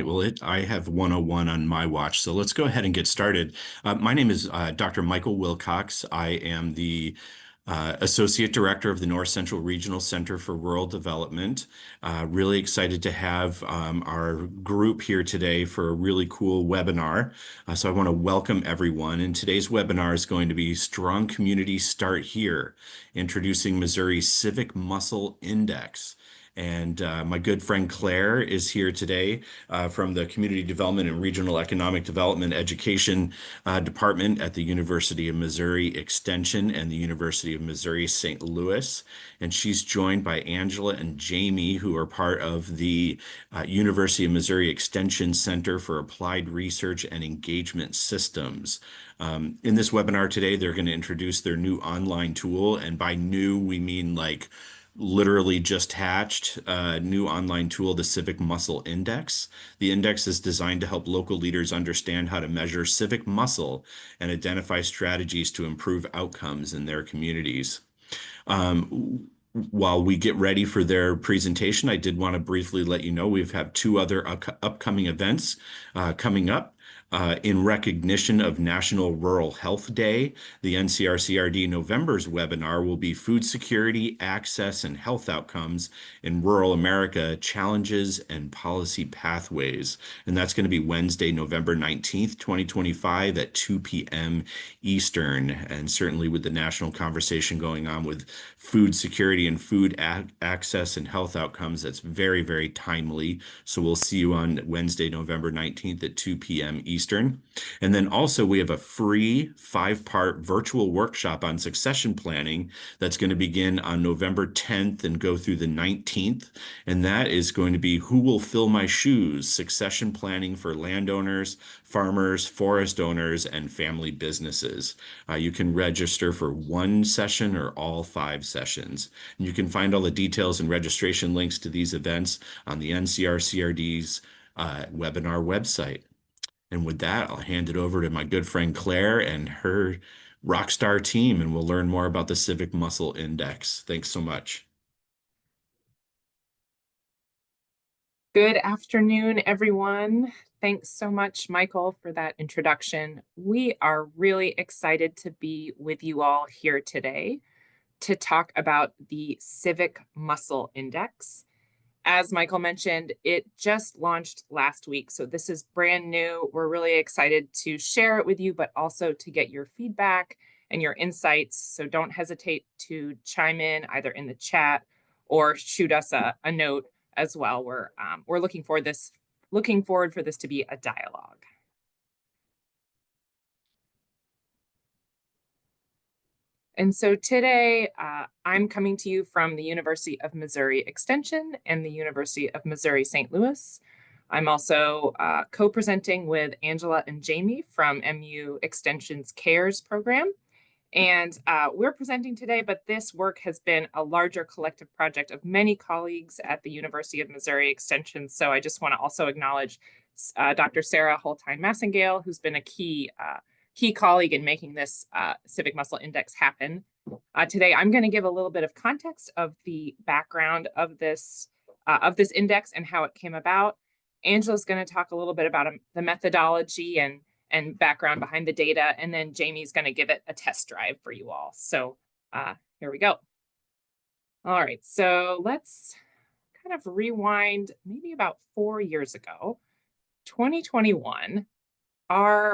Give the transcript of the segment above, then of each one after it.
right. Well, I have 101 on my watch, so let's go ahead and get started. My name is Dr. Michael Wilcox. I am the Associate Director of the North Central Regional Center for Rural Development. Really excited to have our group here today for a really cool webinar. So I want to welcome everyone. And today's webinar is going to be Strong Communities Start Here, introducing Missouri's Civic Muscle Index. And my good friend Claire is here today from the Community Development and Regional Economic Development Education Department at the University of Missouri Extension and the University of Missouri St. Louis. And she's joined by Angela and Jamie, who are part of the University of Missouri Extension Center for Applied Research and Engagement Systems. In this webinar today, they're going to introduce their new online tool. And by new, we mean like literally just hatched a new online tool, the Civic Muscle Index. The index is designed to help local leaders understand how to measure civic muscle and identify strategies to improve outcomes in their communities. While we get ready for their presentation, I did want to briefly let you know we've had two other upcoming events coming up. In recognition of National Rural Health Day, the NCRCRD November's webinar will be Food Security, Access, and Health Outcomes in Rural America, Challenges and Policy Pathways. And that's going to be Wednesday, November 19th, 2025 at 2 p.m. Eastern. And certainly with the national conversation going on with food security and food access and health outcomes, that's very, very timely. So we'll see you on Wednesday, November 19th at 2 p.m. Eastern. And then also we have a free 5-part virtual workshop on succession planning that's going to begin on November 10th and go through the 19th. And that is going to be Who Will Fill My Shoes? Succession planning for landowners, farmers, forest owners, and family businesses. You can register for one session or all 5 sessions. And you can find all the details and registration links to these events on the NCRCRD's webinar website. And with that, I'll hand it over to my good friend Claire and her rockstar team, and we'll learn more about the Civic Muscle Index. Thanks so much. Good afternoon, everyone. Thanks so much, Michael, for that introduction. We are really excited to be with you all here today to talk about the Civic Muscle Index. As Michael mentioned, it just launched last week, so this is brand new. We're really excited to share it with you, but also to get your feedback and your insights. So don't hesitate to chime in either in the chat or shoot us a note as well. We're looking forward for this to be a dialogue. And so today, I'm coming to you from the University of Missouri Extension and the University of Missouri St. Louis. I'm also co-presenting with Angela and Jamie from MU Extension's CARES program. And we're presenting today, but this work has been a larger collective project of many colleagues at the University of Missouri Extension. So I just want to also acknowledge Dr. Sarah Holtein-Massengale, who's been a key colleague in making this Civic Muscle Index happen. Today, I'm going to give a little bit of context of the background of this index and how it came about. Angela's going to talk a little bit about the methodology and background behind the data, and then Jamie's going to give it a test drive for you all. So here we go. All right, so let's kind of rewind maybe about 4 years ago, 2021.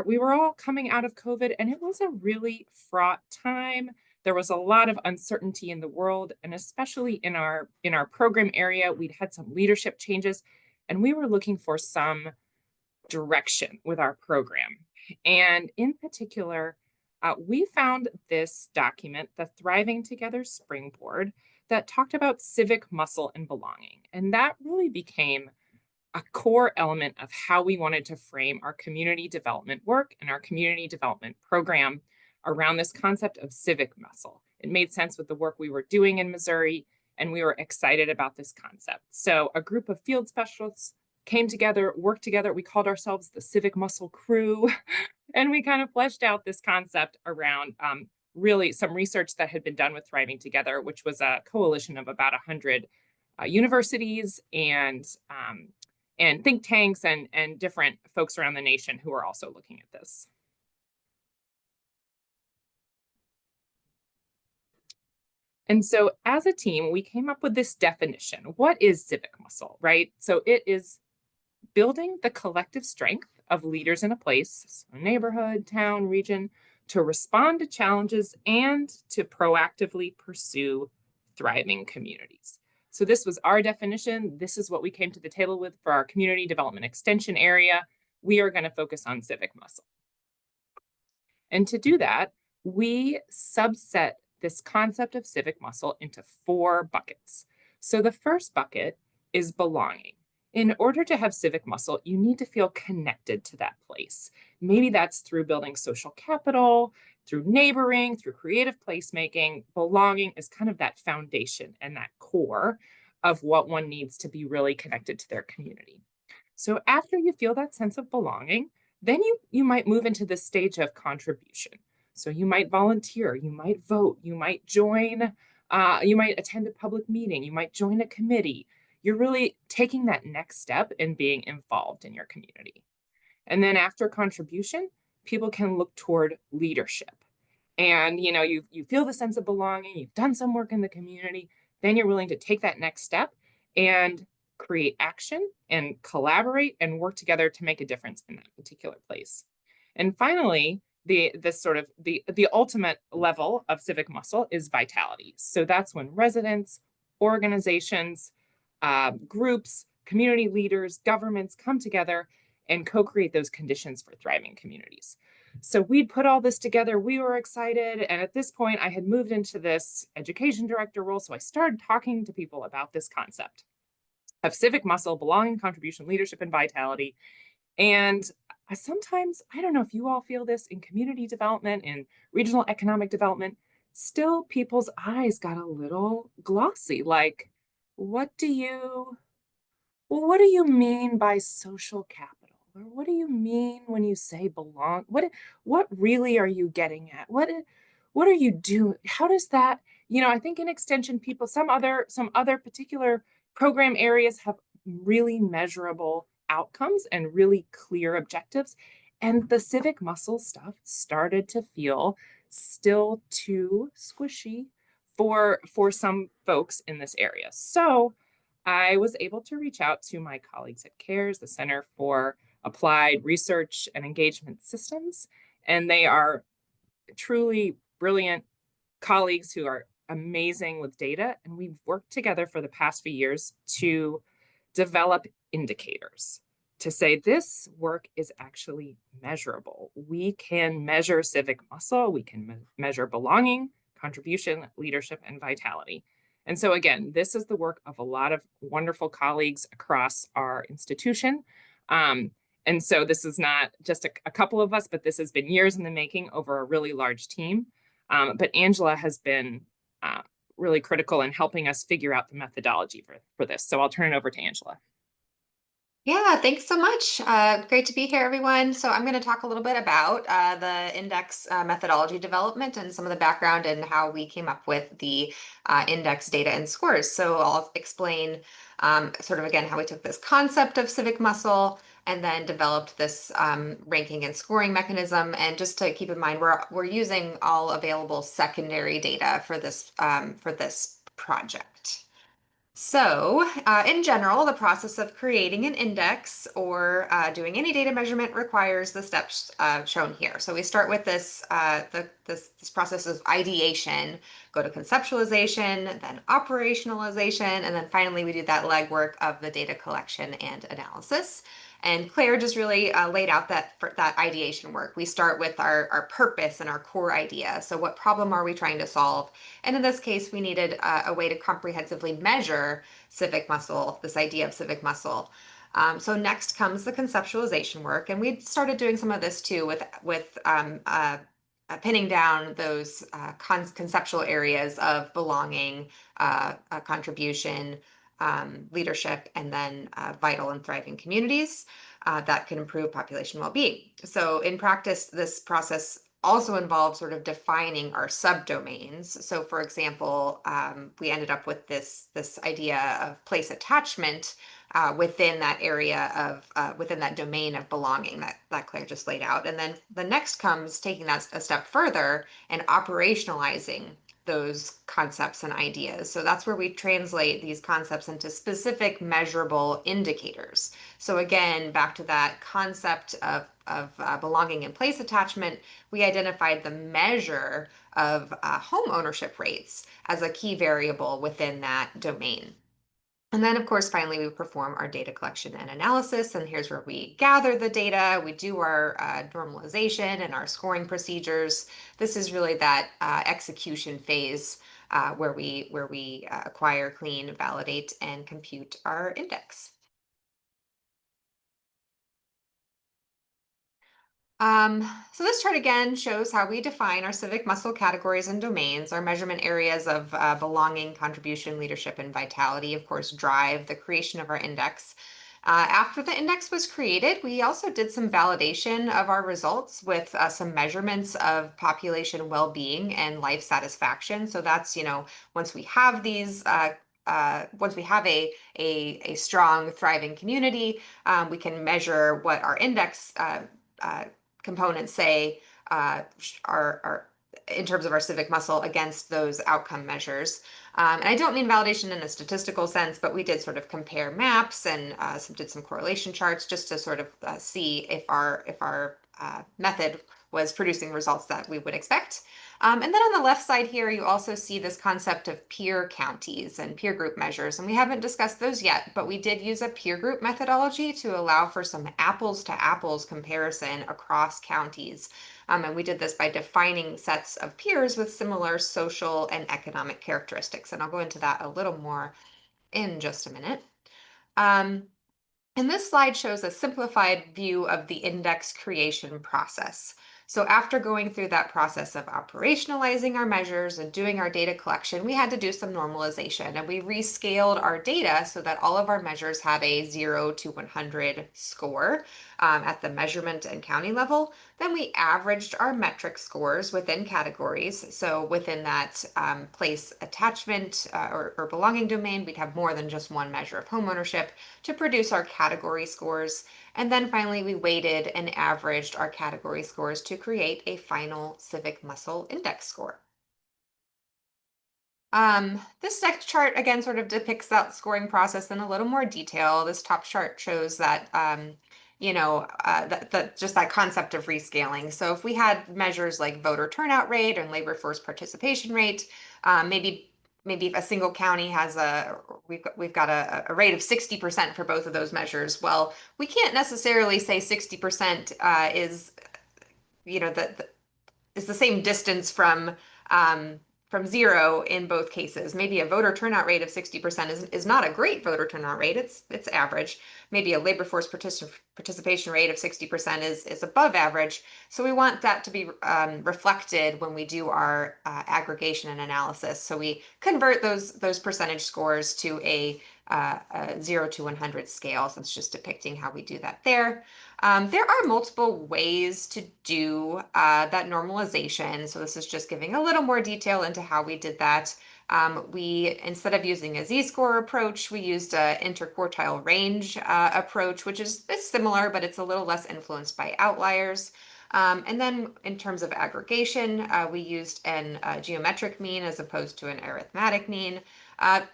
We were all coming out of COVID, and it was a really fraught time. There was a lot of uncertainty in the world, and especially in our program area, we'd had some leadership changes, and we were looking for some direction with our program. And in particular, we found this document, the Thriving Together Springboard, that talked about civic muscle and belonging. And that really became a core element of how we wanted to frame our community development work and our community development program around this concept of civic muscle. It made sense with the work we were doing in Missouri, and we were excited about this concept. So a group of field specialists came together, worked together. We called ourselves the Civic Muscle Crew, and we kind of fleshed out this concept around really some research that had been done with Thriving Together, which was a coalition of about 100 universities and and think tanks and different folks around the nation who are also looking at this. And so as a team, we came up with this definition. What is civic muscle, right? So it is building the collective strength of leaders in a place, so neighborhood, town, region, to respond to challenges and to proactively pursue thriving communities. So this was our definition. This is what we came to the table with for our community development extension area. We are going to focus on civic muscle. And to do that, we subset this concept of civic muscle into 4 buckets. So the first bucket is belonging. In order to have civic muscle, you need to feel connected to that place. Maybe that's through building social capital, through neighboring, through creative placemaking. Belonging is kind of that foundation and that core of what one needs to be really connected to their community. So after you feel that sense of belonging, then you might move into the stage of contribution. So you might volunteer, you might vote, you might join, you might attend a public meeting, you might join a committee. You're really taking that next step in being involved in your community. And then after contribution, people can look toward leadership. And you feel the sense of belonging, you've done some work in the community, then you're willing to take that next step and create action and collaborate and work together to make a difference in that particular place. And finally, the ultimate level of civic muscle is vitality. So that's when residents, organizations, groups, community leaders, governments come together and co-create those conditions for thriving communities. So we'd put all this together. We were excited. And at this point, I had moved into this education director role. So I started talking to people about this concept of civic muscle, belonging, contribution, leadership, and vitality. And sometimes, I don't know if you all feel this in community development, in regional economic development, still people's eyes got a little glossy. Like, what do you well, what do you mean by social capital? Or what do you mean when you say belong? What really are you getting at? What are you doing? How does that, I think in extension people, some other particular program areas have really measurable outcomes and really clear objectives. And the civic muscle stuff started to feel still too squishy for some folks in this area. So I was able to reach out to my colleagues at CARES, the Center for Applied Research and Engagement Systems, and they are truly brilliant colleagues who are amazing with data. And we've worked together for the past few years to develop indicators to say this work is actually measurable. We can measure civic muscle, we can measure belonging, contribution, leadership, and vitality. And so again, this is the work of a lot of wonderful colleagues across our institution. And so this is not just a couple of us, but this has been years in the making over a really large team. But Angela has been really critical in helping us figure out the methodology for this. So I'll turn it over to Angela. Yeah, thanks so much. Great to be here, everyone. So I'm going to talk a little bit about the index methodology development and some of the background and how we came up with the index data and scores. So I'll explain sort of again how we took this concept of civic muscle and then developed this ranking and scoring mechanism. And just to keep in mind, we're using all available secondary data for this project. So, in general, the process of creating an index or doing any data measurement requires the steps shown here. So we start with this process of ideation, go to conceptualization, then operationalization, and then finally we do that legwork of the data collection and analysis. And Claire just really laid out that ideation work. We start with our purpose and our core idea. So what problem are we trying to solve? And in this case, we needed a way to comprehensively measure civic muscle, this idea of civic muscle. So next comes the conceptualization work. And we started doing some of this too with pinning down those conceptual areas of belonging, contribution, leadership, and then vital and thriving communities that can improve population well-being. So in practice, this process also involved sort of defining our subdomains. So for example, we ended up with this idea of place attachment within that area of within that domain of belonging that Claire just laid out. And then the next comes taking that a step further and operationalizing those concepts and ideas. So that's where we translate these concepts into specific measurable indicators. So again, back to that concept of belonging and place attachment, we identified the measure of home ownership rates as a key variable within that domain. And then, of course, finally, we perform our data collection and analysis. And here's where we gather the data. We do our normalization and our scoring procedures. This is really that execution phase where we acquire, clean, validate, and compute our index. So this chart again shows how we define our civic muscle categories and domains. Our measurement areas of belonging, contribution, leadership, and vitality, of course, drive the creation of our index. After the index was created, we also did some validation of our results with some measurements of population well-being and life satisfaction. So that's, once we have these once we have a strong, thriving community, we can measure what our index components say are in terms of our civic muscle against those outcome measures. And I don't mean validation in a statistical sense, but we did sort of compare maps and did some correlation charts just to sort of see if our method was producing results that we would expect. And then on the left side here, you also see this concept of peer counties and peer group measures. And we haven't discussed those yet, but we did use a peer group methodology to allow for some apples to apples comparison across counties. And we did this by defining sets of peers with similar social and economic characteristics. And I'll go into that a little more in just a minute. And this slide shows a simplified view of the index creation process. So after going through that process of operationalizing our measures and doing our data collection, we had to do some normalization, and we rescaled our data so that all of our measures had a 0 to 100 score at the measurement and county level. Then we averaged our metric scores within categories. So within that place attachment or belonging domain, we'd have more than just one measure of homeownership to produce our category scores. And then finally, we weighted and averaged our category scores to create a final Civic Muscle Index score. This next chart again sort of depicts that scoring process in a little more detail. This top chart shows that just that concept of rescaling. So if we had measures like voter turnout rate and labor force participation rate, maybe a single county has we've got a rate of 60% for both of those measures. Well, we can't necessarily say 60% is is the same distance from zero in both cases. Maybe a voter turnout rate of 60% is not a great voter turnout rate. It's average. Maybe a labor force participation rate of 60% is above average. So we want that to be reflected when we do our aggregation and analysis. So we convert those percentage scores to a 0 to 100 scale. So it's just depicting how we do that there. There are multiple ways to do that normalization. So this is just giving a little more detail into how we did that. We, instead of using a z-score approach, we used an interquartile range approach, which is similar, but it's a little less influenced by outliers. And then in terms of aggregation, we used a geometric mean as opposed to an arithmetic mean.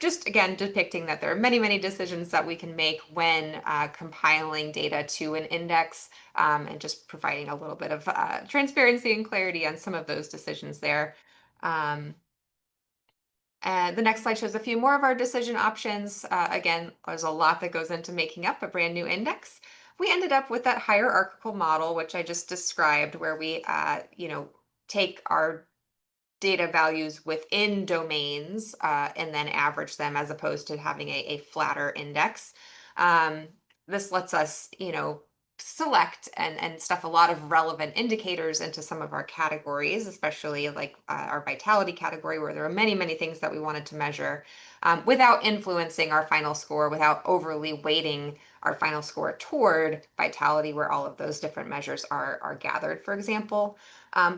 Just again, depicting that there are many, many decisions that we can make when compiling data to an index, and just providing a little bit of transparency and clarity on some of those decisions there. And the next slide shows a few more of our decision options. Again, there's a lot that goes into making up a brand new index. We ended up with that hierarchical model, which I just described, where we, take our data values within domains and then average them as opposed to having a flatter index. This lets us, select and stuff a lot of relevant indicators into some of our categories, especially like our vitality category, where there are many, many things that we wanted to measure without influencing our final score, without overly weighting our final score toward vitality, where all of those different measures are gathered, for example.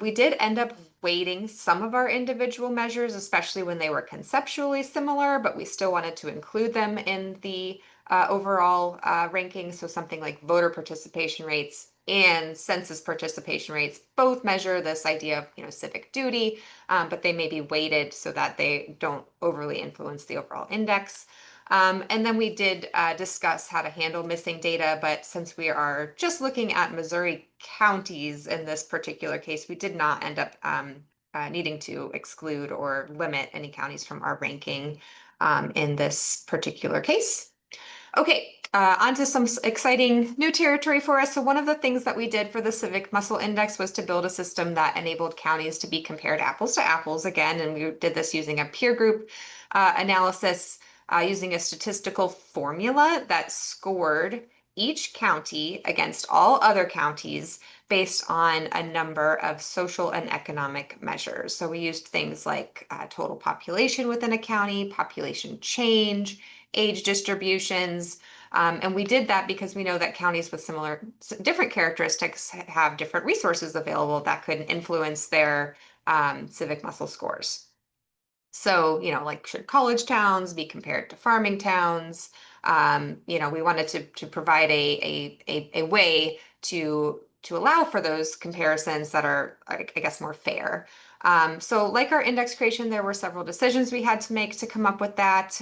We did end up weighting some of our individual measures, especially when they were conceptually similar, but we still wanted to include them in the overall ranking. So something like voter participation rates and census participation rates both measure this idea of, civic duty, but they may be weighted so that they don't overly influence the overall index. And then we did discuss how to handle missing data, but since we are just looking at Missouri counties in this particular case, we did not end up needing to exclude or limit any counties from our ranking in this particular case. Okay, on to some exciting new territory for us. So one of the things that we did for the Civic Muscle Index was to build a system that enabled counties to be compared apples to apples again, and we did this using a peer group analysis, using a statistical formula that scored each county against all other counties based on a number of social and economic measures. So we used things like total population within a county, population change, age distributions. And we did that because we know that counties with different characteristics have different resources available that could influence their civic muscle scores. So, like should college towns be compared to farming towns? We wanted to provide a way to allow for those comparisons that are, I guess, more fair. So like our index creation, there were several decisions we had to make to come up with that,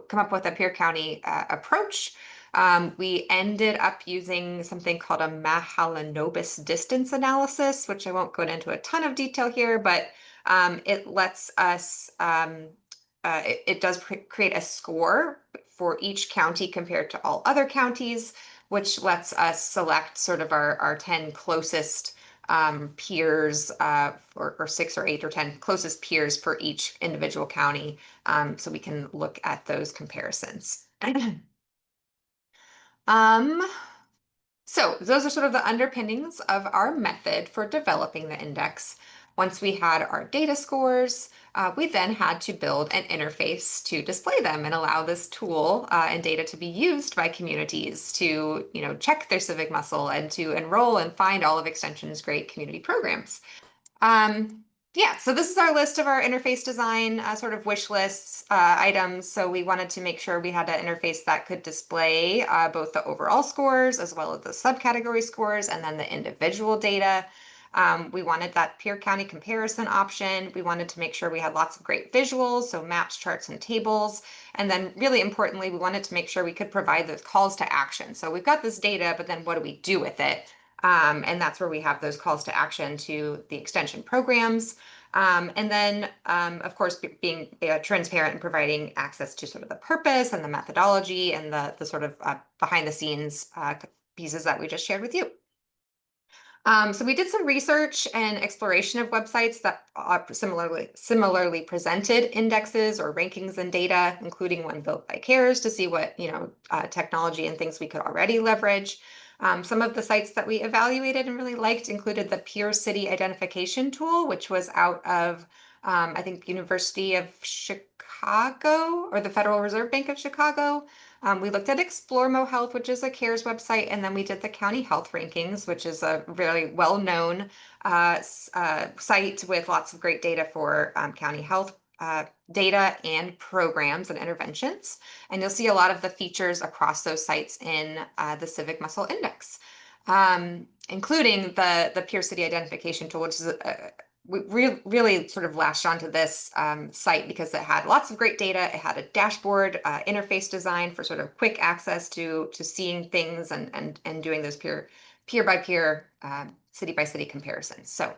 come up with a peer county approach. We ended up using something called a Mahalanobis distance analysis, which I won't go into a ton of detail here, but it lets us, it does create a score for each county compared to all other counties, which lets us select sort of our 10 closest peers, or 6 or 8 or 10 closest peers for each individual county, so we can look at those comparisons. So those are sort of the underpinnings of our method for developing the index. Once we had our data scores, we then had to build an interface to display them and allow this tool and data to be used by communities to, check their civic muscle and to enroll and find all of Extension's great community programs. Yeah, so this is our list of our interface design sort of wish lists items. So we wanted to make sure we had an interface that could display both the overall scores as well as the subcategory scores and then the individual data. We wanted that peer county comparison option. We wanted to make sure we had lots of great visuals, so maps, charts, and tables. And then really importantly, we wanted to make sure we could provide those calls to action. So we've got this data, but then what do we do with it? And that's where we have those calls to action to the extension programs. And then, of course, being transparent and providing access to sort of the purpose and the methodology and the sort of behind the scenes pieces that we just shared with you. So we did some research and exploration of websites that similarly presented indexes or rankings and data, including one built by CARES to see what technology and things we could already leverage. Some of the sites that we evaluated and really liked included the Peer City Identification Tool, which was out of, I think, University of Chicago or the Federal Reserve Bank of Chicago. We looked at Explore Mo Health, which is a CARES website, and then we did the County Health Rankings, which is a really well-known site with lots of great data for county health data and programs and interventions. And you'll see a lot of the features across those sites in the Civic Muscle Index, including the Peer City Identification Tool, which is we really sort of latched onto this site because it had lots of great data. It had a dashboard interface design for sort of quick access to seeing things and doing those peer by peer, city by city comparisons. So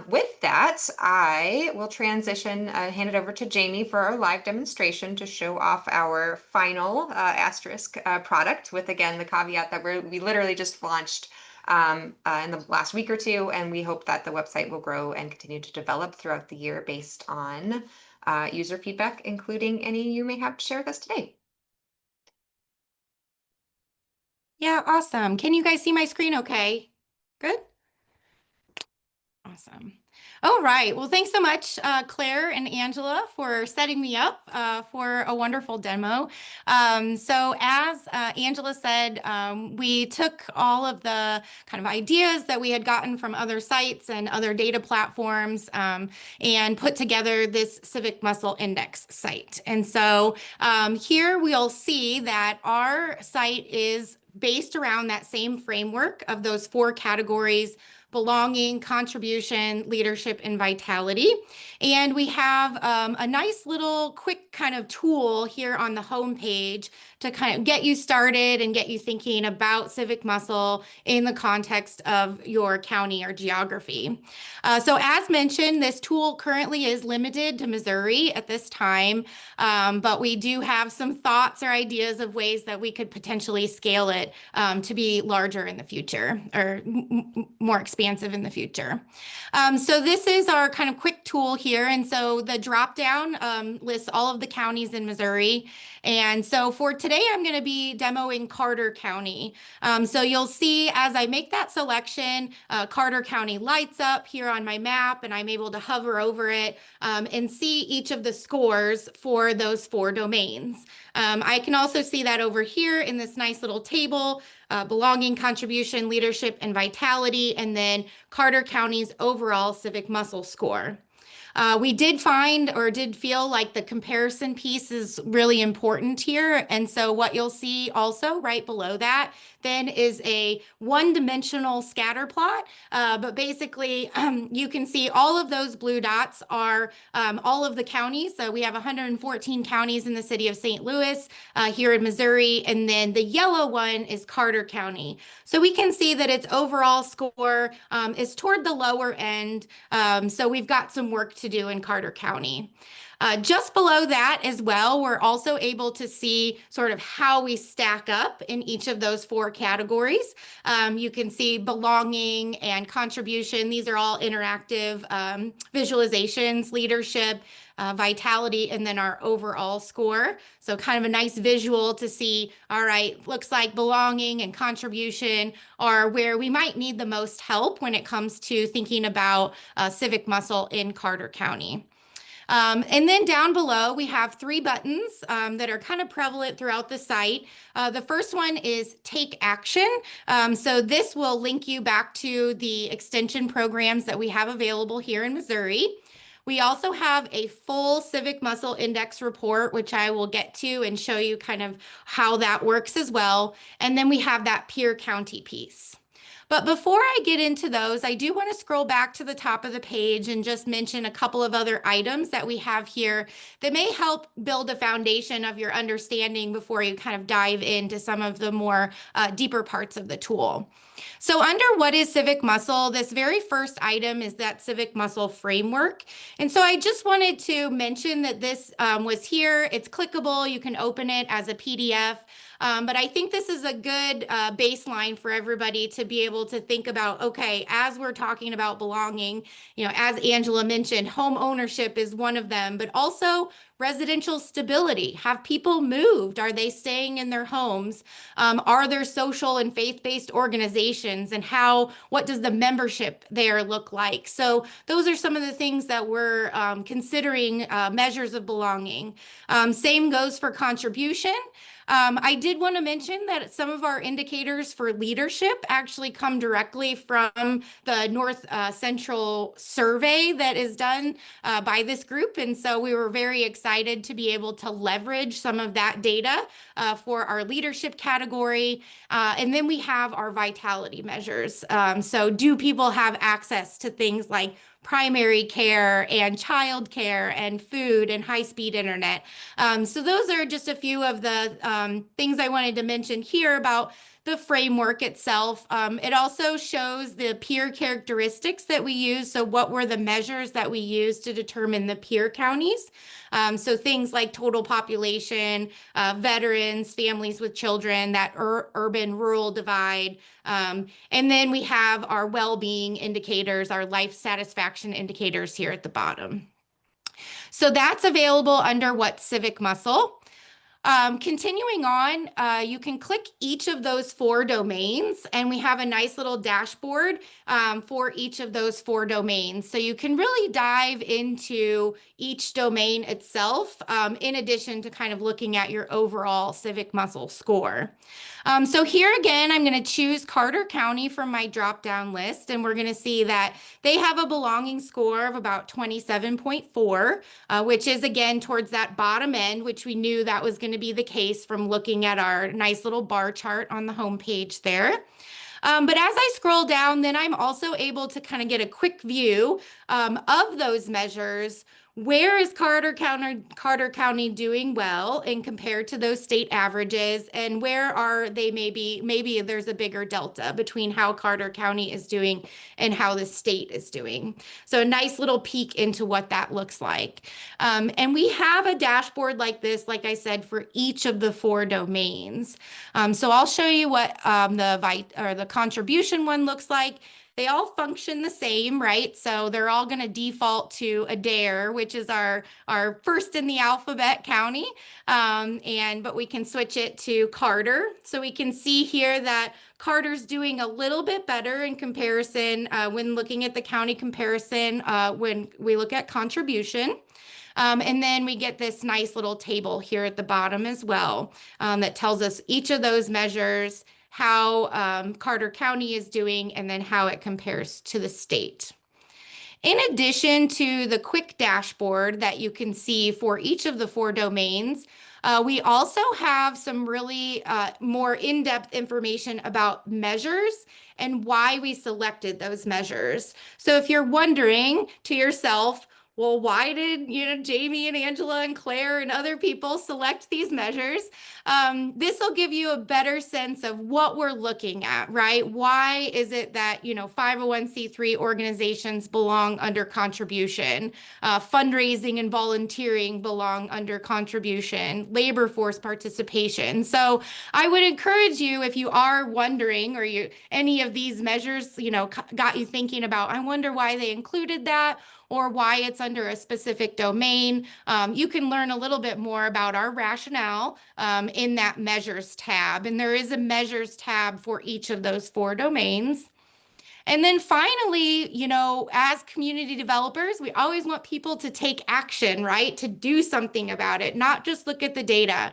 with that, I will transition, hand it over to Jamie for our live demonstration to show off our final asterisk product with, again, the caveat that we literally just launched in the last week or two, and we hope that the website will grow and continue to develop throughout the year based on user feedback, including any you may have to share with us today. Yeah, awesome. Can you guys see my screen okay? Good? Awesome. All right. Well, thanks so much, Claire and Angela, for setting me up for a wonderful demo. So as Angela said, we took all of the kind of ideas that we had gotten from other sites and other data platforms and put together this Civic Muscle Index site. And so here we'll see that our site is based around that same framework of those 4 categories: belonging, contribution, leadership, and vitality. And we have a nice little quick kind of tool here on the home page to kind of get you started and get you thinking about civic muscle in the context of your county or geography. So as mentioned, this tool currently is limited to Missouri at this time, but we do have some thoughts or ideas of ways that we could potentially scale it to be larger in the future, or more expansive in the future. So this is our kind of quick tool here. And so the drop down lists all of the counties in Missouri. And so for today, I'm going to be demoing Carter County. So you'll see as I make that selection, Carter County lights up here on my map, and I'm able to hover over it and see each of the scores for those 4 domains. I can also see that over here in this nice little table: belonging, contribution, leadership, and vitality, and then Carter County's overall civic muscle score. We did find, or did feel like, the comparison piece is really important here. And so what you'll see also right below that then is a one-dimensional scatter plot. But basically, you can see all of those blue dots are all of the counties. So we have 114 counties in the city of St. Louis here in Missouri. And then the yellow one is Carter County. So we can see that its overall score is toward the lower end. So we've got some work to do in Carter County. Just below that as well, we're also able to see sort of how we stack up in each of those 4 categories. You can see belonging and contribution. These are all interactive visualizations: leadership, vitality, and then our overall score. So kind of a nice visual to see, all right, looks like belonging and contribution are where we might need the most help when it comes to thinking about civic muscle in Carter County. And then down below, we have 3 buttons that are kind of prevalent throughout the site. The first one is Take Action. So this will link you back to the extension programs that we have available here in Missouri. We also have a full Civic Muscle Index report, which I will get to and show you kind of how that works as well. And then we have that peer county piece. But before I get into those, I do want to scroll back to the top of the page and just mention a couple of other items that we have here that may help build a foundation of your understanding before you kind of dive into some of the more deeper parts of the tool. So under what is civic muscle, this very first item is that civic muscle framework. And so I just wanted to mention that this was here. It's clickable. You can open it as a PDF. But I think this is a good baseline for everybody to be able to think about, okay, as we're talking about belonging, as Angela mentioned, home ownership is one of them, but also residential stability. Have people moved? Are they staying in their homes? Are there social and faith-based organizations, and what does the membership there look like? So those are some of the things that we're considering measures of belonging. Same goes for contribution. I did want to mention that some of our indicators for leadership actually come directly from the North Central survey that is done by this group. And so we were very excited to be able to leverage some of that data for our leadership category. And then we have our vitality measures. So do people have access to things like primary care and child care and food and high-speed internet? So those are just a few of the things I wanted to mention here about the framework itself. It also shows the peer characteristics that we use. So what were the measures that we used to determine the peer counties? So things like total population, veterans, families with children, that urban-rural divide. And then we have our well-being indicators, our life satisfaction indicators here at the bottom. So that's available under What's Civic Muscle. Continuing on, you can click each of those 4 domains, and we have a nice little dashboard for each of those 4 domains. So you can really dive into each domain itself, in addition to kind of looking at your overall Civic Muscle score. So here again, I'm going to choose Carter County from my drop-down list, and we're going to see that they have a belonging score of about 27.4, which is again towards that bottom end, which we knew that was going to be the case from looking at our nice little bar chart on the home page there. But as I scroll down, then I'm also able to kind of get a quick view of those measures. Where is Carter County doing well and compared to those state averages, and where are they maybe there's a bigger delta between how Carter County is doing and how the state is doing. So a nice little peek into what that looks like. And we have a dashboard like this, like I said, for each of the 4 domains. So I'll show you what the contribution one looks like. They all function the same, right? So they're all going to default to Adair, which is our first in the alphabet county. But we can switch it to Carter. So we can see here that Carter's doing a little bit better in comparison when looking at the county comparison when we look at contribution. And then we get this nice little table here at the bottom as well that tells us each of those measures, how Carter County is doing, and then how it compares to the state. In addition to the quick dashboard that you can see for each of the 4 domains, we also have some really more in-depth information about measures and why we selected those measures. So if you're wondering to yourself, well, why did, Jamie and Angela and Claire and other people select these measures? This will give you a better sense of what we're looking at, right? Why is it that, 501c3 organizations belong under contribution? Fundraising and volunteering belong under contribution, labor force participation. So I would encourage you, if you are wondering, or any of these measures, got you thinking about, I wonder why they included that, or why it's under a specific domain. You can learn a little bit more about our rationale in that measures tab. And there is a measures tab for each of those 4 domains. And then finally, as community developers, we always want people to take action, right? To do something about it, not just look at the data.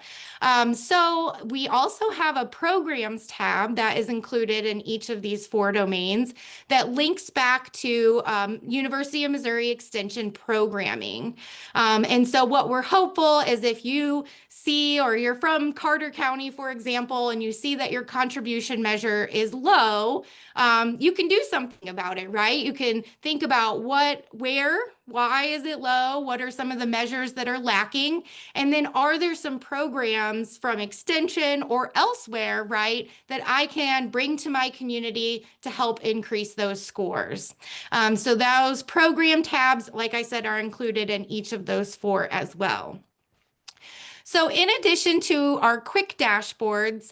So we also have a programs tab that is included in each of these 4 domains that links back to University of Missouri Extension programming. And so what we're hopeful is if you see, or you're from Carter County, for example, and you see that your contribution measure is low, you can do something about it, right? You can think about why is it low? What are some of the measures that are lacking? And then are there some programs from Extension or elsewhere, right, that I can bring to my community to help increase those scores? So those program tabs, like I said, are included in each of those 4 as well. So in addition to our quick dashboards,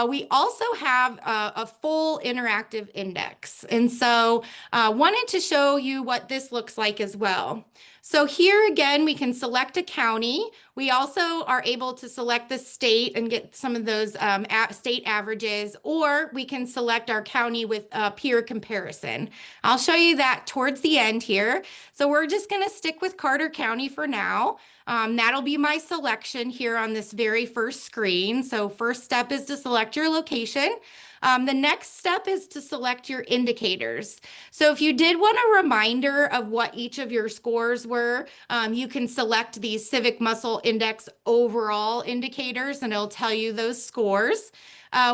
we also have a full interactive index. And so wanted to show you what this looks like as well. So here again, we can select a county. We also are able to select the state and get some of those state averages, or we can select our county with peer comparison. I'll show you that towards the end here. So we're just going to stick with Carter County for now. That'll be my selection here on this very first screen. So first step is to select your location. The next step is to select your indicators. So if you did want a reminder of what each of your scores were, you can select these Civic Muscle Index overall indicators, and it'll tell you those scores.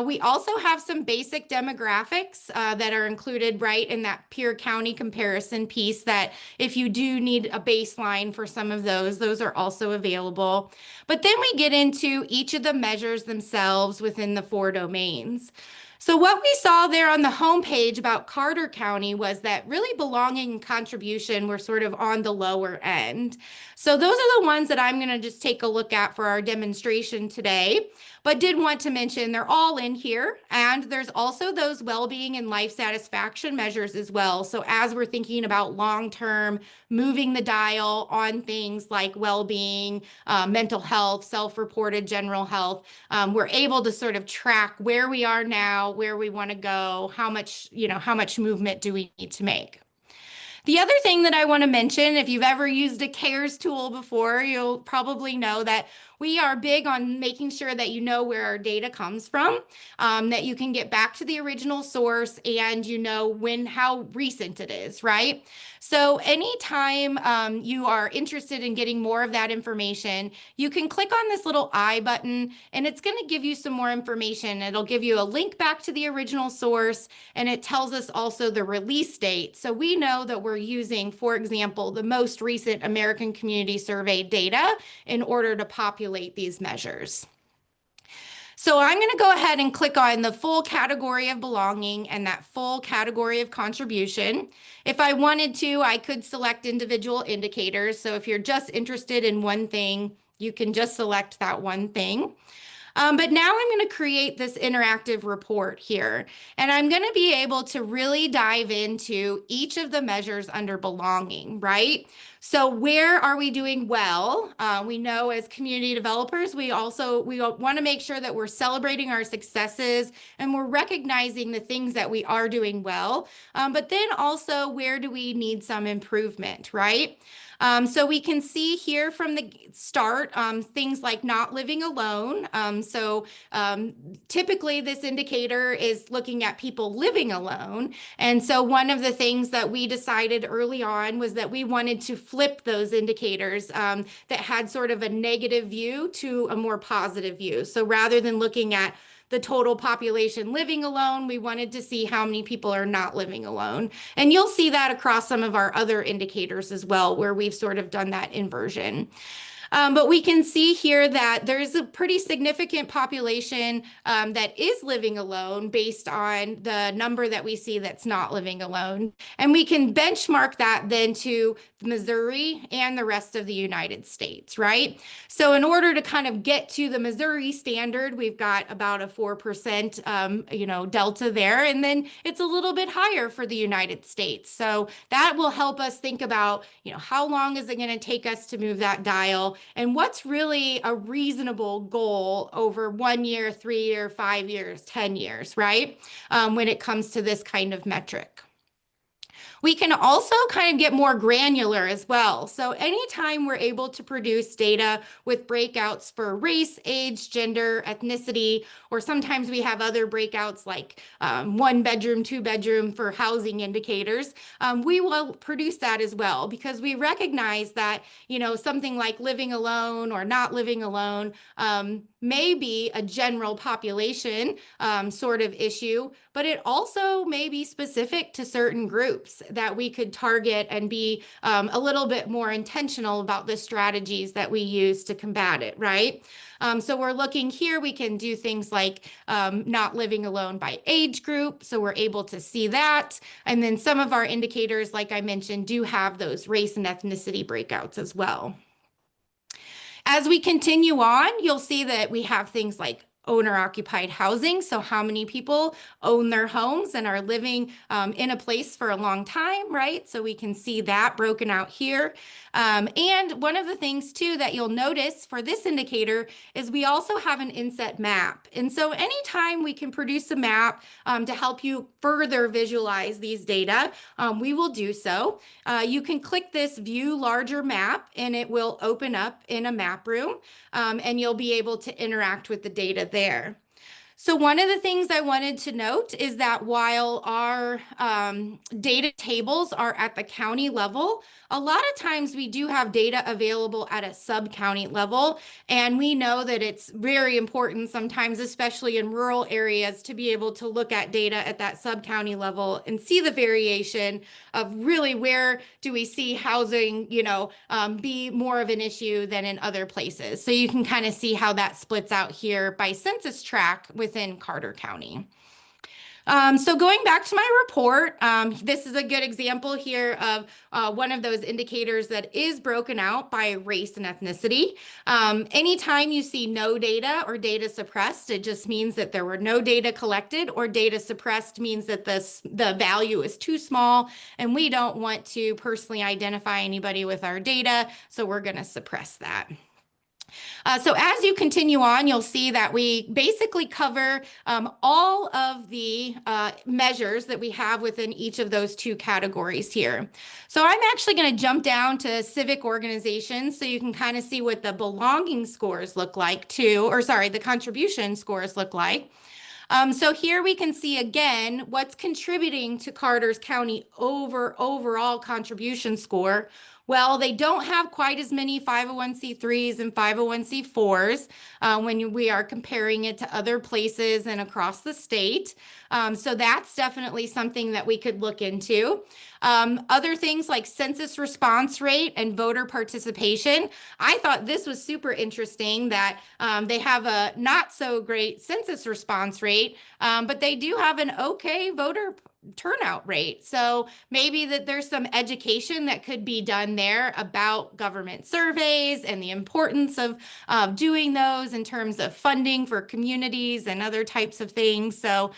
We also have some basic demographics that are included right in that peer county comparison piece that if you do need a baseline for some of those are also available. But then we get into each of the measures themselves within the 4 domains. So what we saw there on the homepage about Carter County was that really belonging and contribution were sort of on the lower end. So those are the ones that I'm going to just take a look at for our demonstration today. but did want to mention they're all in here. And there's also those well-being and life satisfaction measures as well. So as we're thinking about long-term moving the dial on things like well-being, mental health, self-reported general health, we're able to sort of track where we are now, where we want to go, how much movement do we need to make. The other thing that I want to mention, if you've ever used a CARES tool before, you'll probably know that we are big on making sure that you know where our data comes from, that you can get back to the original source and you know how recent it is, right? So anytime you are interested in getting more of that information, you can click on this little I button and it's going to give you some more information. It'll give you a link back to the original source, and it tells us also the release date. So we know that we're using, for example, the most recent American Community Survey data in order to populate these measures. So I'm going to go ahead and click on the full category of belonging and that full category of contribution. If I wanted to, I could select individual indicators. So if you're just interested in one thing, you can just select that one thing. But now I'm going to create this interactive report here, and I'm going to be able to really dive into each of the measures under belonging, right? So where are we doing well? We know as community developers, we want to make sure that we're celebrating our successes and we're recognizing the things that we are doing well. But then also, where do we need some improvement, right? So we can see here from the start things like not living alone. Typically this indicator is looking at people living alone. And so one of the things that we decided early on was that we wanted to flip those indicators that had sort of a negative view to a more positive view. So rather than looking at the total population living alone, we wanted to see how many people are not living alone. And you'll see that across some of our other indicators as well, where we've sort of done that inversion. But we can see here that there's a pretty significant population that is living alone based on the number that we see that's not living alone. And we can benchmark that then to Missouri and the rest of the United States, right? So in order to kind of get to the Missouri standard, we've got about a 4% delta there. And then it's a little bit higher for the United States. So that will help us think about, how long is it going to take us to move that dial? And what's really a reasonable goal over 1 year, 3 year, 5 years, 10 years, right? When it comes to this kind of metric. We can also kind of get more granular as well. So anytime we're able to produce data with breakouts for race, age, gender, ethnicity, or sometimes we have other breakouts like 1 bedroom, 2 bedroom for housing indicators, we will produce that as well because we recognize that, something like living alone or not living alone may be a general population sort of issue, but it also may be specific to certain groups that we could target and be a little bit more intentional about the strategies that we use to combat it, right? So we're looking here, we can do things like not living alone by age group. So we're able to see that. And then some of our indicators, like I mentioned, do have those race and ethnicity breakouts as well. As we continue on, you'll see that we have things like owner-occupied housing. So how many people own their homes and are living in a place for a long time, right? So we can see that broken out here. And one of the things too that you'll notice for this indicator is we also have an inset map. And so anytime we can produce a map to help you further visualize these data, we will do so. You can click this view larger map and it will open up in a map room and you'll be able to interact with the data there. So one of the things I wanted to note is that while our data tables are at the county level, a lot of times we do have data available at a sub-county level. And we know that it's very important sometimes, especially in rural areas, to be able to look at data at that sub-county level and see the variation of really where do we see housing, be more of an issue than in other places. So you can kind of see how that splits out here by census tract within Carter County. So going back to my report, this is a good example here of one of those indicators that is broken out by race and ethnicity. Anytime you see no data or data suppressed, it just means that there were no data collected, or data suppressed means that the value is too small and we don't want to personally identify anybody with our data, so we're going to suppress that. So as you continue on, you'll see that we basically cover all of the measures that we have within each of those two categories here. So I'm actually going to jump down to civic organizations so you can kind of see what the belonging scores look like too, or sorry, the contribution scores look like. So here we can see again what's contributing to Carter's County overall contribution score. Well, they don't have quite as many 501c3s and 501c4s when we are comparing it to other places and across the state. So that's definitely something that we could look into. Other things like census response rate and voter participation. I thought this was super interesting that they have a not so great census response rate, but they do have an okay voter turnout rate. So maybe that there's some education that could be done there about government surveys and the importance of doing those in terms of funding for communities and other types of things. So,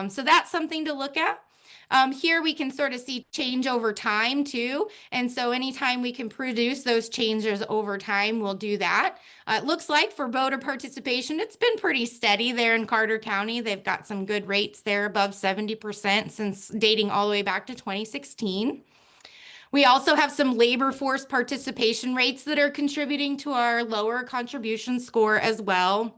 so that's something to look at. Here we can sort of see change over time too. And so anytime we can produce those changes over time, we'll do that. It looks like for voter participation, it's been pretty steady there in Carter County. They've got some good rates there above 70% since dating all the way back to 2016. We also have some labor force participation rates that are contributing to our lower contribution score as well.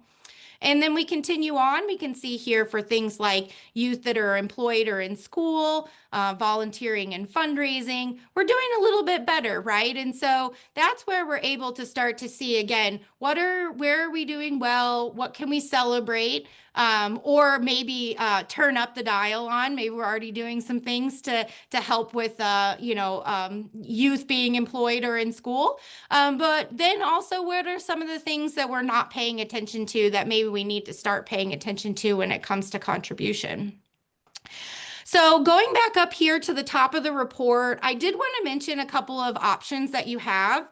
And then we continue on, we can see here for things like youth that are employed or in school, volunteering and fundraising, we're doing a little bit better, right? And so that's where we're able to start to see again, where are we doing well? What can we celebrate? Or maybe turn up the dial on. Maybe we're already doing some things to help with, youth being employed or in school. But then also, what are some of the things that we're not paying attention to that maybe we need to start paying attention to when it comes to contribution? So going back up here to the top of the report, I did want to mention a couple of options that you have.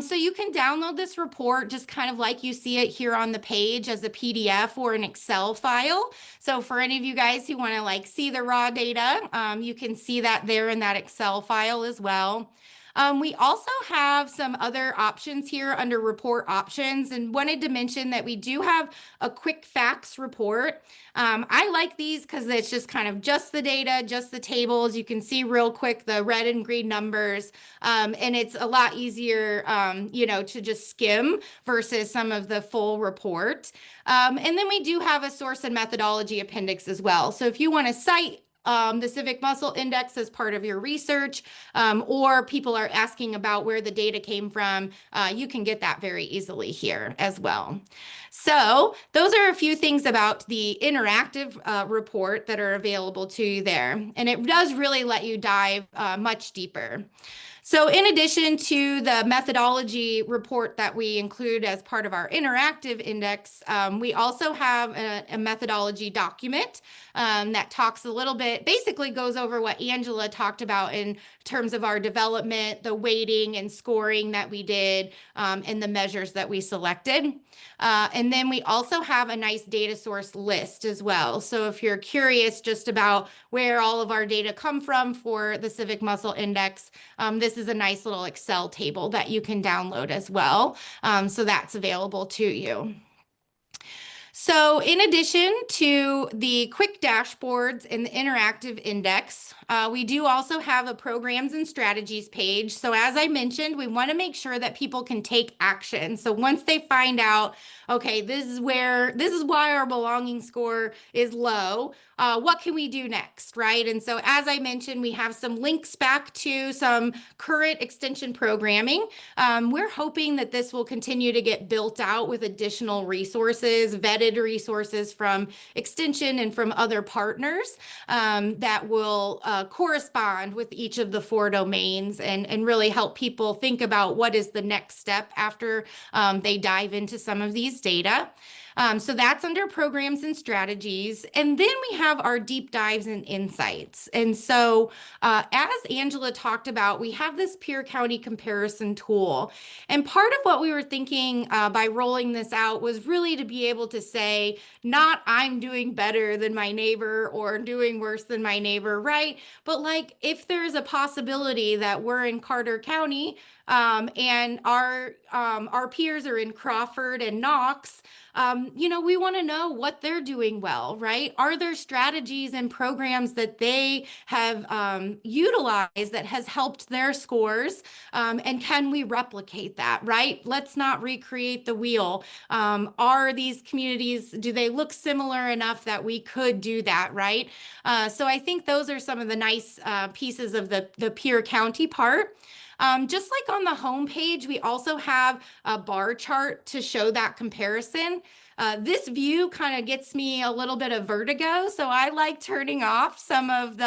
So you can download this report just kind of like you see it here on the page as a PDF or an Excel file. So for any of you guys who want to like see the raw data, you can see that there in that Excel file as well. We also have some other options here under report options, and wanted to mention that we do have a quick facts report. I like these because it's just kind of just the data, just the tables. You can see real quick the red and green numbers, and it's a lot easier, to just skim versus some of the full report. And then we do have a source and methodology appendix as well. So if you want to cite the Civic Muscle Index as part of your research, or people are asking about where the data came from, you can get that very easily here as well. So those are a few things about the interactive report that are available to you there. And it does really let you dive much deeper. So in addition to the methodology report that we include as part of our interactive index, we also have a methodology document that talks a little bit, basically goes over what Angela talked about in terms of our development, the weighting and scoring that we did, and the measures that we selected. And then we also have a nice data source list as well. So if you're curious just about where all of our data come from for the Civic Muscle Index, this is a nice little Excel table that you can download as well. So that's available to you. So in addition to the quick dashboards and the interactive index, we do also have a programs and strategies page. So as I mentioned, we want to make sure that people can take action. So once they find out, okay, this is why our belonging score is low, what can we do next, right? And so as I mentioned, we have some links back to some current extension programming. We're hoping that this will continue to get built out with additional resources, vetted resources from extension and from other partners that will correspond with each of the 4 domains and really help people think about what is the next step after they dive into some of these data. So that's under programs and strategies. And then we have our deep dives and insights. And so as Angela talked about, we have this peer county comparison tool. And part of what we were thinking by rolling this out was really to be able to say, not I'm doing better than my neighbor or doing worse than my neighbor, right? But like if there's a possibility that we're in Carter County and our peers are in Crawford and Knox, we want to know what they're doing well, right? Are there strategies and programs that they have utilized that has helped their scores? And can we replicate that, right? Let's not recreate the wheel. Are these communities, do they look similar enough that we could do that, right? So I think those are some of the nice pieces of the peer county part. Just like on the home page, we also have a bar chart to show that comparison. This view kind of gets me a little bit of vertigo, so I like turning off some of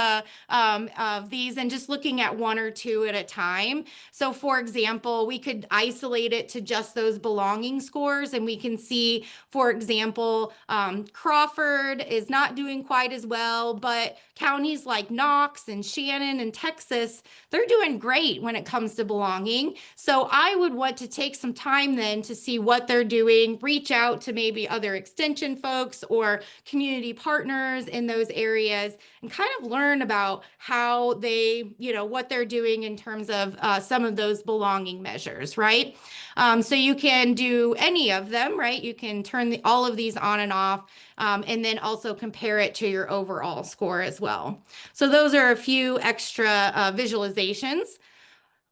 these and just looking at one or two at a time. So for example, we could isolate it to just those belonging scores, and we can see, for example, Crawford is not doing quite as well, but counties like Knox and Shannon and Texas, they're doing great when it comes to belonging. So I would want to take some time then to see what they're doing, reach out to maybe other extension folks or community partners in those areas and kind of learn about how they, what they're doing in terms of some of those belonging measures, right? So you can do any of them, right? You can turn all of these on and off, and then also compare it to your overall score as well. So those are a few extra visualizations.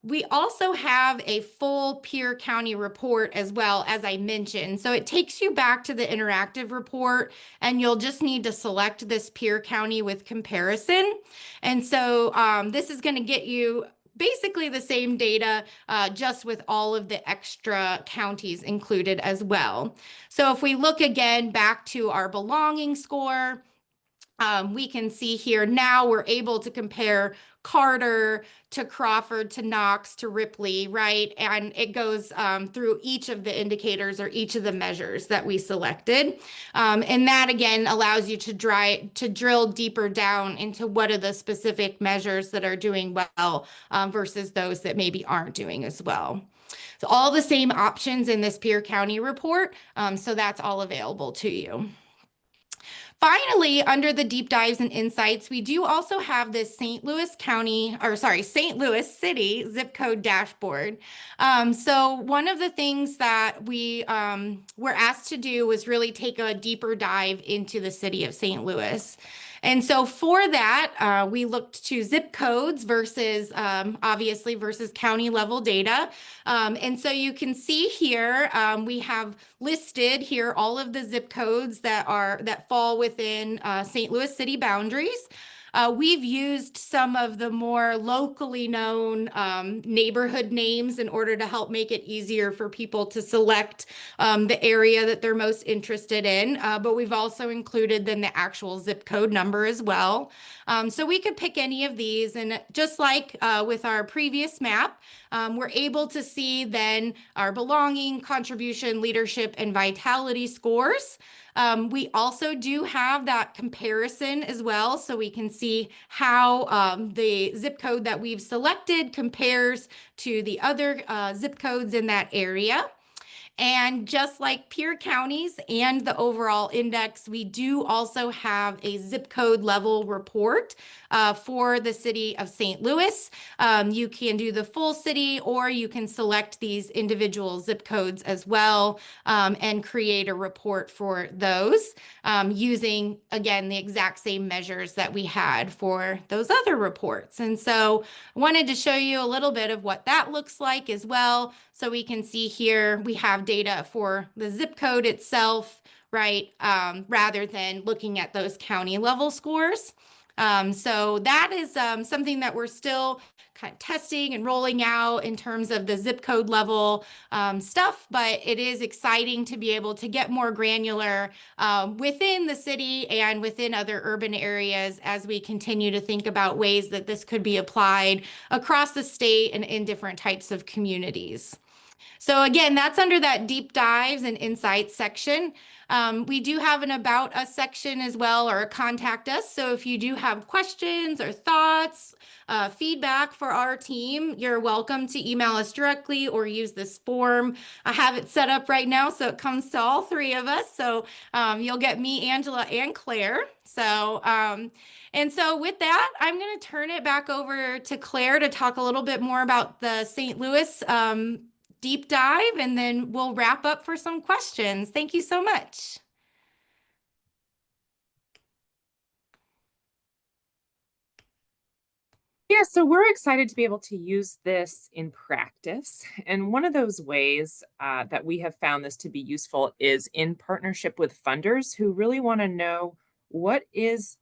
We also have a full peer county report as well, as I mentioned. So it takes you back to the interactive report, and you'll just need to select this peer county with comparison. And so this is going to get you basically the same data, just with all of the extra counties included as well. So if we look again back to our belonging score, we can see here now we're able to compare Carter to Crawford to Knox to Ripley, right? And it goes through each of the indicators or each of the measures that we selected. And that again allows you to drill deeper down into what are the specific measures that are doing well versus those that maybe aren't doing as well. So all the same options in this peer county report. So that's all available to you. Finally, under the deep dives and insights, we do also have this St. Louis City zip code dashboard. So one of the things that we were asked to do was really take a deeper dive into the city of St. Louis. And so for that, we looked to zip codes versus, obviously, versus county level data. And so you can see here, we have listed here all of the zip codes that fall within St. Louis city boundaries. We've used some of the more locally known neighborhood names in order to help make it easier for people to select the area that they're most interested in. But we've also included then the actual zip code number as well. So we could pick any of these. And just like with our previous map, we're able to see then our belonging, contribution, leadership, and vitality scores. We also do have that comparison as well, so we can see how the zip code that we've selected compares to the other zip codes in that area. And just like peer counties and the overall index, we do also have a zip code level report for the city of St. Louis. You can do the full city, or you can select these individual zip codes as well and create a report for those using, again, the exact same measures that we had for those other reports. And so I wanted to show you a little bit of what that looks like as well. So we can see here we have data for the zip code itself, right, rather than looking at those county level scores. So that is something that we're still kind of testing and rolling out in terms of the zip code level stuff, but it is exciting to be able to get more granular within the city and within other urban areas as we continue to think about ways that this could be applied across the state and in different types of communities. So again, that's under that deep dives and insights section. We do have an about us section as well, or contact us. So if you do have questions or thoughts, feedback for our team, you're welcome to email us directly or use this form. I have it set up right now, so it comes to all three of us. So you'll get me, Angela, and Claire. So and so with that, I'm going to turn it back over to Claire to talk a little bit more about the St. Louis deep dive, and then we'll wrap up for some questions. Thank you so much. Yeah, so we're excited to be able to use this in practice. And one of those ways that we have found this to be useful is in partnership with funders who really want to know what is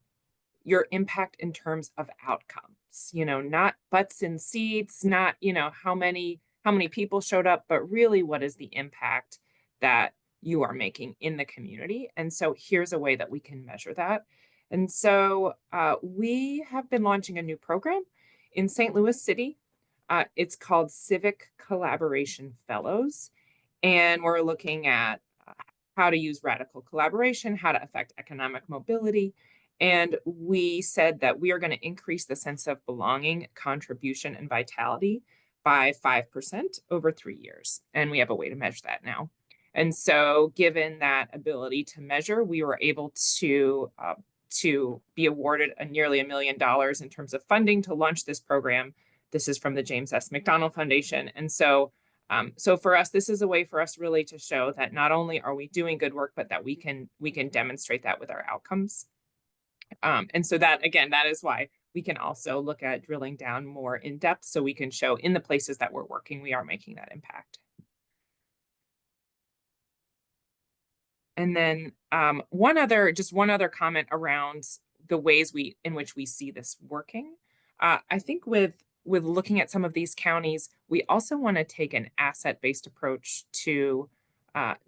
your impact in terms of outcomes, not butts in seats, not, how many people showed up, but really what is the impact that you are making in the community. And so here's a way that we can measure that. And so we have been launching a new program in St. Louis City. It's called Civic Collaboration Fellows. And we're looking at how to use radical collaboration, how to affect economic mobility. And we said that we are going to increase the sense of belonging, contribution, and vitality by 5% over 3 years. And we have a way to measure that now. And so given that ability to measure, we were able to be awarded nearly $1 million in terms of funding to launch this program. This is from the James S. McDonald Foundation. And so for us, this is a way for us really to show that not only are we doing good work, but that we can demonstrate that with our outcomes. And so that, again, that is why we can also look at drilling down more in depth, so we can show in the places that we're working, we are making that impact. And then one other comment around the ways in which we see this working. I think with looking at some of these counties, we also want to take an asset-based approach to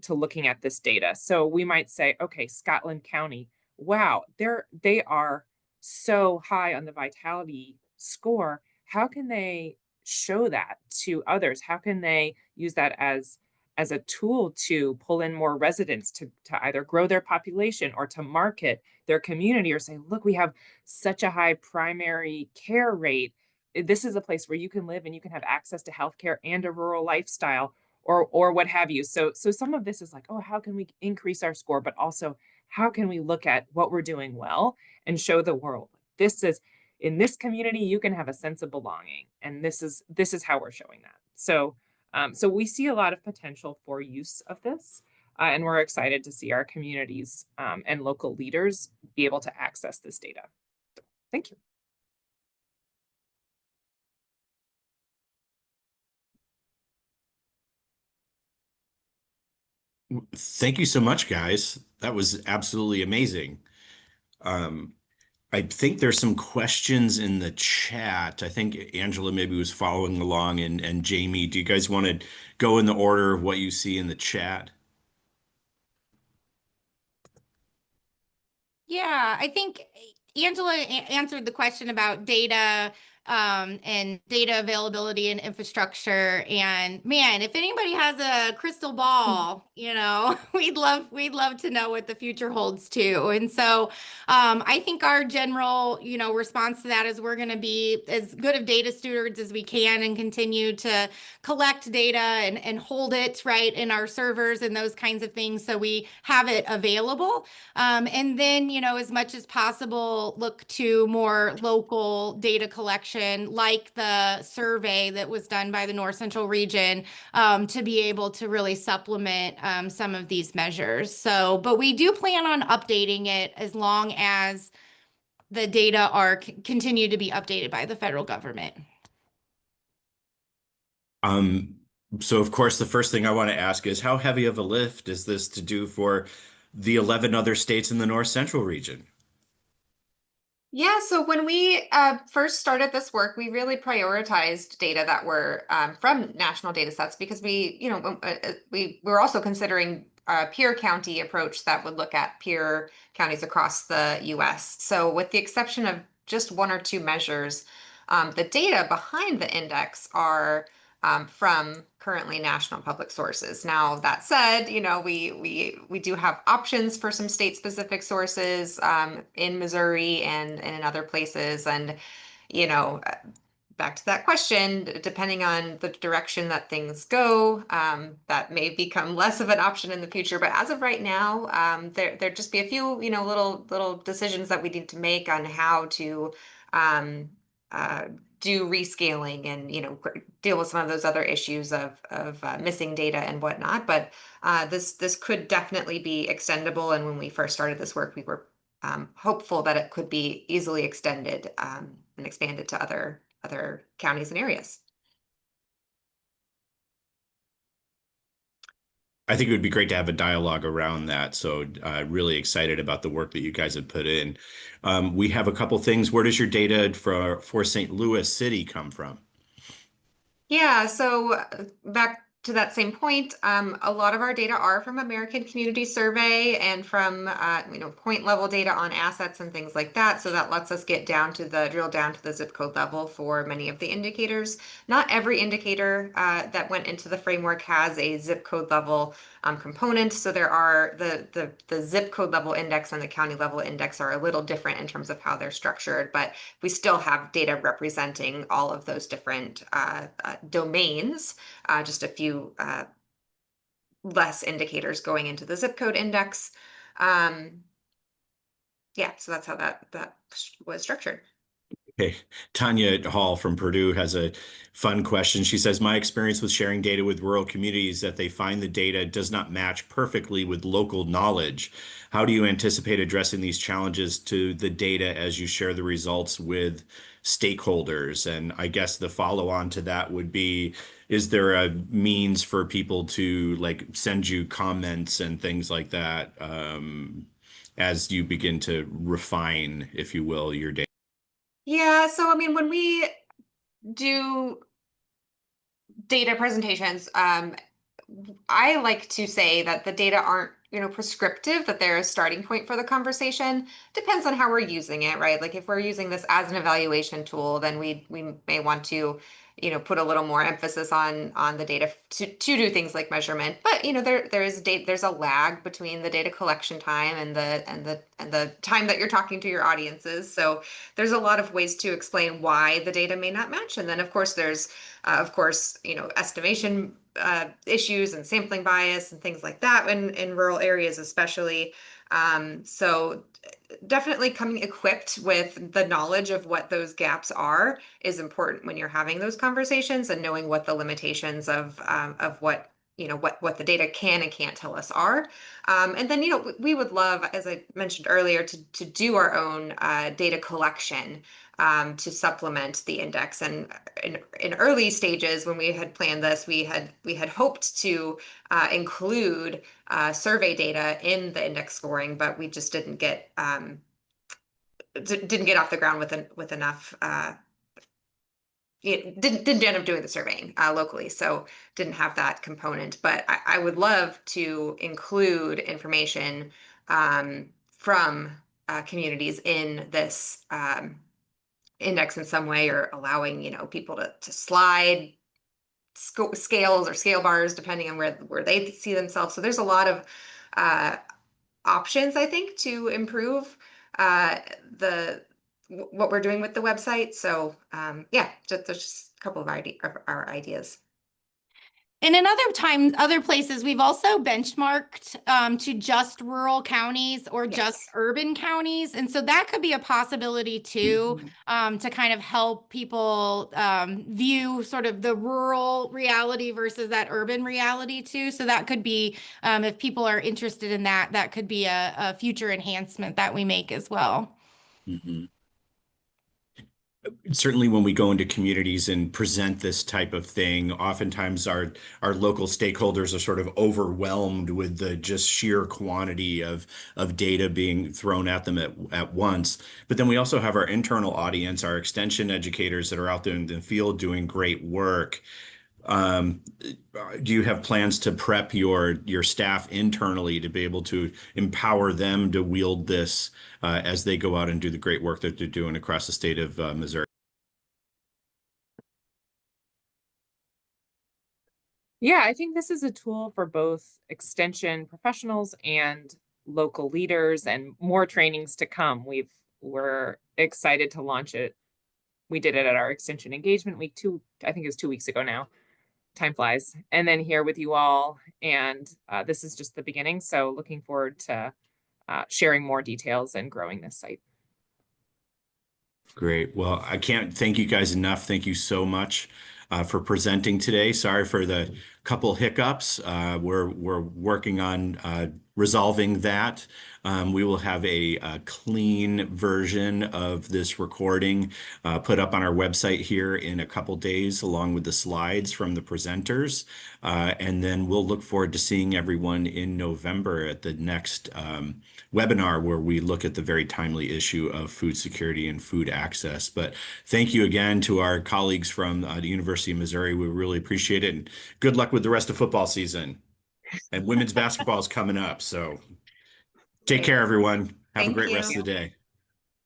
looking at this data. So we might say, okay, Scotland County, wow, they are so high on the vitality score. How can they show that to others? How can they use that as a tool to pull in more residents to either grow their population or to market their community, or say, look, we have such a high primary care rate. This is a place where you can live and you can have access to healthcare and a rural lifestyle, or what have you. So some of this is like, oh, how can we increase our score? But also, how can we look at what we're doing well and show the world, this is, in this community, you can have a sense of belonging. And this is how we're showing that. So we see a lot of potential for use of this, and we're excited to see our communities and local leaders be able to access this data. Thank you. Thank you so much, guys. That was absolutely amazing. I think there's some questions in the chat. I think Angela maybe was following along, and Jamie, do you guys want to go in the order of what you see in the chat? Yeah, I think Angela answered the question about data and data availability and infrastructure. And man, if anybody has a crystal ball, we'd love to know what the future holds too. And so I think our general, response to that is we're going to be as good of data stewards as we can and continue to collect data and hold it right in our servers and those kinds of things, so we have it available. And then, as much as possible, look to more local data collection, like the survey that was done by the North Central region, to be able to really supplement some of these measures. So, but we do plan on updating it as long as the data are continue to be updated by the federal government. So of course, the first thing I want to ask is, how heavy of a lift is this to do for the 11 other states in the North Central region? Yeah, so when we first started this work, we really prioritized data that were from national data sets, because we were also considering a peer county approach that would look at peer counties across the US. So with the exception of just one or two measures, the data behind the index are from currently national public sources. Now, that said, we do have options for some state-specific sources in Missouri and in other places. And, you know, back to that question, depending on the direction that things go, that may become less of an option in the future. But as of right now, there just be a few, little decisions that we need to make on how to um, do rescaling and, deal with some of those other issues of missing data and whatnot. But this could definitely be extendable. And when we first started this work, we were hopeful that it could be easily extended and expanded to other counties and areas. I think it would be great to have a dialogue around that. So really excited about the work that you guys have put in. We have a couple things. Where does your data for St. Louis City come from? Yeah, so back to that same point, a lot of our data are from American Community Survey and from point level data on assets and things like that. So that lets us drill down to the zip code level for many of the indicators. Not every indicator that went into the framework has a zip code level component. So there are the zip code level index and the county level index are a little different in terms of how they're structured, but we still have data representing all of those different domains, just a few less indicators going into the zip code index. Yeah, so that's how that was structured. Okay. Tanya Hall from Purdue has a fun question. She says, my experience with sharing data with rural communities is that they find the data does not match perfectly with local knowledge. How do you anticipate addressing these challenges to the data as you share the results with stakeholders? And I guess the follow on to that would be, is there a means for people to like send you comments and things like that as you begin to refine, if you will, your data? Yeah, so I mean, when we do data presentations, I like to say that the data aren't, prescriptive, that they're a starting point for the conversation. Depends on how we're using it, right? Like if we're using this as an evaluation tool, then we may want to, put a little more emphasis on the data to do things like measurement. But there's a lag between the data collection time and the time that you're talking to your audiences. So there's a lot of ways to explain why the data may not match. And then of course there's estimation issues and sampling bias and things like that in rural areas, especially. So definitely coming equipped with the knowledge of what those gaps are is important when you're having those conversations and knowing what the limitations of what what the data can and can't tell us are. And then we would love, as I mentioned earlier, to do our own data collection to supplement the index. And in early stages, when we had planned this, we had hoped to include survey data in the index scoring, but we just didn't get off the ground with enough. It didn't end up doing the surveying locally, so didn't have that component. But I would love to include information from communities in this index in some way, or allowing people to slide scales or scale bars depending on where they see themselves. So there's a lot of options, I think, to improve what we're doing with the website. So yeah, there's just a couple of our ideas. And in other places, we've also benchmarked to just rural counties or just urban counties. And so that could be a possibility too, to kind of help people view sort of the rural reality versus that urban reality too. So that could be, if people are interested in that, that could be a future enhancement that we make as well. Mm-hmm. Certainly when we go into communities and present this type of thing, oftentimes our local stakeholders are sort of overwhelmed with the just sheer quantity of data being thrown at them at once. But then we also have our internal audience, our extension educators that are out there in the field doing great work. Do you have plans to prep your staff internally to be able to empower them to wield this as they go out and do the great work that they're doing across the state of Missouri? Yeah, I think this is a tool for both extension professionals and local leaders, and more trainings to come. We're excited to launch it. We did it at our extension engagement week two, I think it was 2 weeks ago now. Time flies. And then here with you all, and this is just the beginning. So looking forward to sharing more details and growing this site. Great. Well, I can't thank you guys enough. Thank you so much for presenting today. Sorry for the couple hiccups. We're working on resolving that. We will have a clean version of this recording put up on our website here in a couple days, along with the slides from the presenters. And then we'll look forward to seeing everyone in November at the next webinar, where we look at the very timely issue of food security and food access. But thank you again to our colleagues from the University of Missouri. We really appreciate it. And good luck with the rest of football season. And women's basketball is coming up. So take care, everyone. Have a Thank great rest you. of the day.